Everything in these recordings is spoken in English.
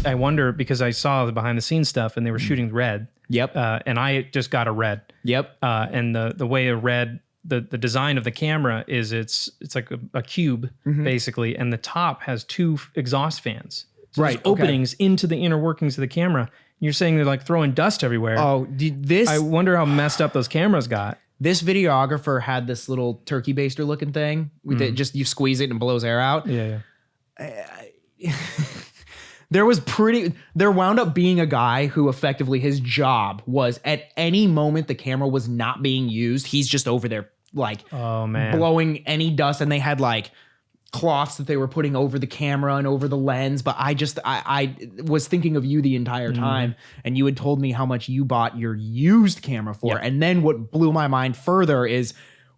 I wonder, because I saw the behind the scenes stuff and they were shooting red. Yep. And I just got a red. Yep. And the way a red, the design of the camera is it's like a cube basically, and the top has 2 exhaust fans. So there's openings into the inner workings of the camera. You're saying they're like throwing dust everywhere. Oh, I wonder how messed up those cameras got. This videographer had this little turkey baster looking thing with it, just you squeeze it and blows air out. Yeah. There wound up being a guy who effectively his job was at any moment the camera was not being used, he's just over there like blowing any dust, and they had like cloths that they were putting over the camera and over the lens. But I was thinking of you the entire time, and you had told me how much you bought your used camera for. Yep. And then what blew my mind further is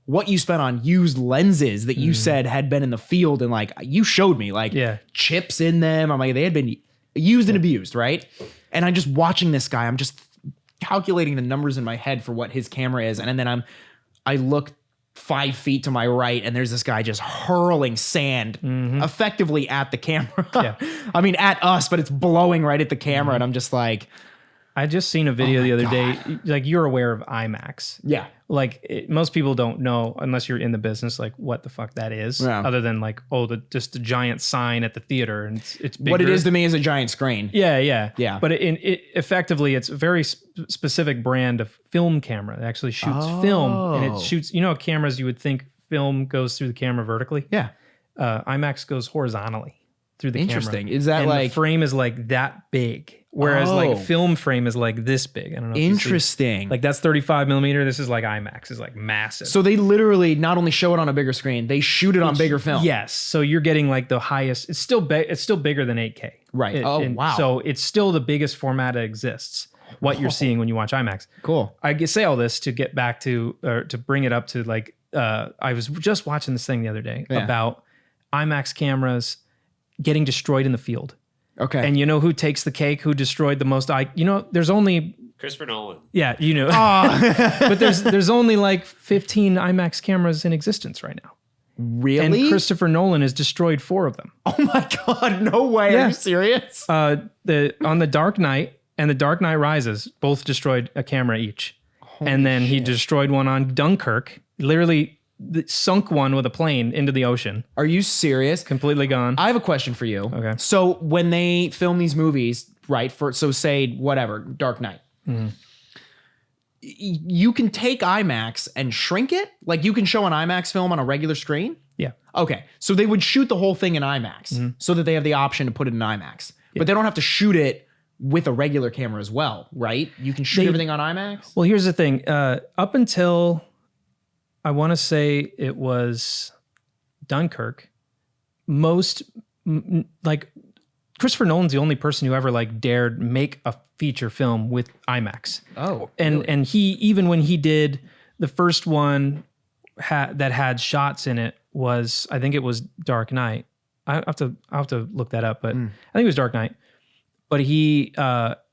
what you spent on used lenses that you said had been in the field, and like you showed me like chips in them. I'm like, they had been used and abused, right? And I'm just watching this guy. I'm just calculating the numbers in my head for what his camera is, and then I look 5 feet to my right, and there's this guy just hurling sand effectively at the camera. I mean, at us, but it's blowing right at the camera. And I'm just like, I just seen a video the other day. Like, you're aware of IMAX. Yeah. Like most people don't know, unless you're in the business, like what the fuck that is, other than like, just a giant sign at the theater, and it's bigger. What it is to me is a giant screen. Yeah. Yeah. But it effectively, it's a very specific brand of film camera. It actually shoots film, and it shoots, cameras you would think film goes through the camera vertically. Yeah. IMAX goes horizontally through the camera. Interesting. Is that and like the frame is like that big? Whereas like film frame is like this big. I don't know. Interesting. Like that's 35 millimeter. This is like IMAX is like massive. So they literally not only show it on a bigger screen, they shoot it on bigger film. Yes. So you're getting like the highest. It's still bigger than 8K. Right. Wow. So it's still the biggest format that exists. What you're seeing when you watch IMAX. Cool. I say all this to get back to to bring it up to like I was just watching this thing the other day about IMAX cameras getting destroyed in the field. Okay. And you know who takes the cake? Who destroyed the most? There's only Christopher Nolan. Yeah, but there's only like 15 IMAX cameras in existence right now. Really? And Christopher Nolan has destroyed 4 of them. Oh my God! No way! Yeah. Are you serious? On the Dark Knight and the Dark Knight Rises both destroyed a camera each, and then he destroyed one on Dunkirk. Literally sunk one with a plane into the ocean. Are you serious? Completely gone. I have a question for you. Okay. So when they film these movies, right? So say whatever, Dark Knight. You can take IMAX and shrink it? Like you can show an IMAX film on a regular screen? Yeah. Okay. So they would shoot the whole thing in IMAX so that they have the option to put it in IMAX. But they don't have to shoot it with a regular camera as well, right? You can shoot everything on IMAX? Well, here's the thing. Up until I want to say it was Dunkirk, like Christopher Nolan's the only person who ever like dared make a feature film with IMAX. Oh, and he, even when he did the first one that had shots in it, was, I think it was Dark Knight. I'll have to look that up, but I think it was Dark Knight. But it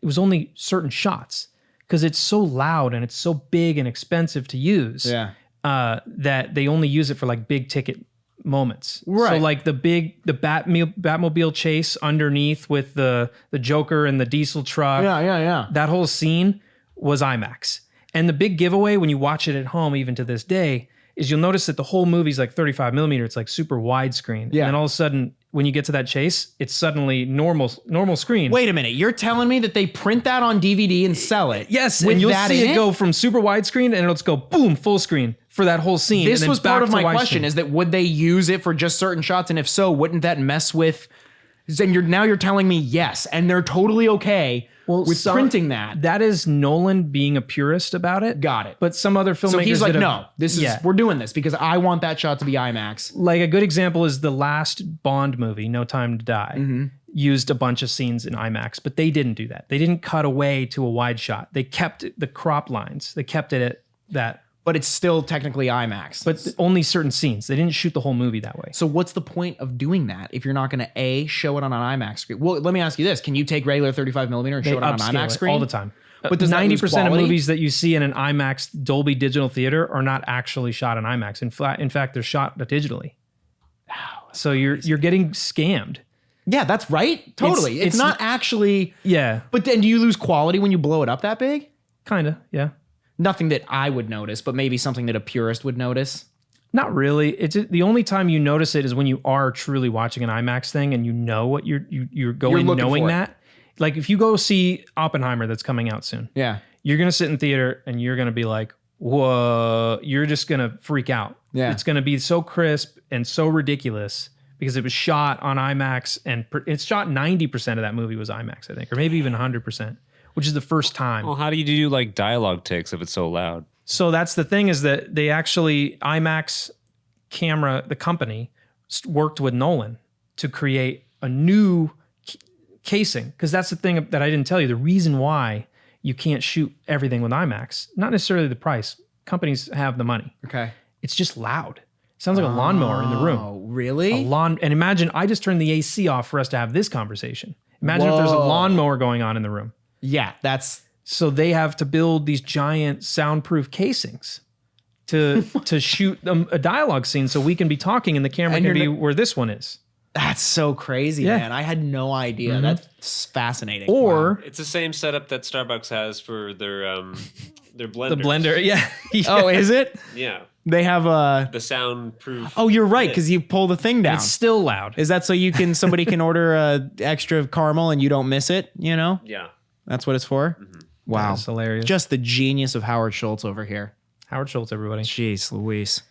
was only certain shots because it's so loud and it's so big and expensive to use. Yeah. That they only use it for like big ticket moments. Right. So like the Batmobile chase underneath with the Joker and the diesel truck. Yeah. That whole scene was IMAX. And the big giveaway when you watch it at home, even to this day, is you'll notice that the whole movie's like 35 millimeter. It's like super widescreen. Yeah. And then all of a sudden, when you get to that chase, it's suddenly normal screen. Wait a minute. You're telling me that they print that on DVD and sell it? Yes. With and you'll that see in it go from super widescreen and it'll just go boom, full screen for that whole scene. This and then was part of back to my question, widescreen. is that would they use it for just certain shots? And if so, wouldn't that mess with... And you're telling me yes, and they're totally okay with printing that. That is Nolan being a purist about it. Got it. But some other filmmakers... So he's like, that no, we're doing this because I want that shot to be IMAX. Like a good example is the last Bond movie, No Time to Die, used a bunch of scenes in IMAX, but they didn't do that. They didn't cut away to a wide shot. They kept the crop lines. They kept it at that. But it's still technically IMAX. But only certain scenes. They didn't shoot the whole movie that way. So what's the point of doing that if you're not going to show it on an IMAX screen? Well, let me ask you this. Can you take regular 35 millimeter and show it on an IMAX screen? All the time. But does 90% of movies that you see in an IMAX Dolby Digital Theater are not actually shot in IMAX. In fact, they're shot digitally. So you're getting scammed. Yeah, that's right. Totally. It's not actually. Yeah. But then do you lose quality when you blow it up that big? Kind of. Yeah. Nothing that I would notice, but maybe something that a purist would notice. Not really. It's the only time you notice it is when you are truly watching an IMAX thing and you know what you're going knowing that. Like if you go see Oppenheimer that's coming out soon. Yeah. You're going to sit in theater and you're going to be like, whoa, you're just going to freak out. Yeah. It's going to be so crisp and so ridiculous because it was shot on IMAX and it's shot 90% of that movie was IMAX, I think, or maybe even 100%, which is the first time. Well, how do you do like dialogue takes if it's so loud? So that's the thing is that they actually, IMAX camera, the company, worked with Nolan to create a new casing. Because that's the thing that I didn't tell you. The reason why you can't shoot everything with IMAX, not necessarily the price. Companies have the money. Okay. It's just loud. It sounds like a lawnmower in the room. Oh, really? And imagine, I just turned the AC off for us to have this conversation. Imagine if there's a lawnmower going on in the room. Yeah, that's... So they have to build these giant soundproof casings to shoot a dialogue scene so we can be talking and the camera can be where this one is. That's so crazy, man. I had no idea. Mm-hmm. That's fascinating. Or it's the same setup that Starbucks has for their blenders. The blender, yeah. Oh, is it? Yeah. They have the soundproof. Oh, you're right, because you pull the thing down. It's still loud. Is that so somebody can order a extra caramel and you don't miss it, you know? Yeah. That's what it's for? Mm-hmm. Wow. That's hilarious. Just the genius of Howard Schultz over here. Howard Schultz, everybody. Jeez Louise.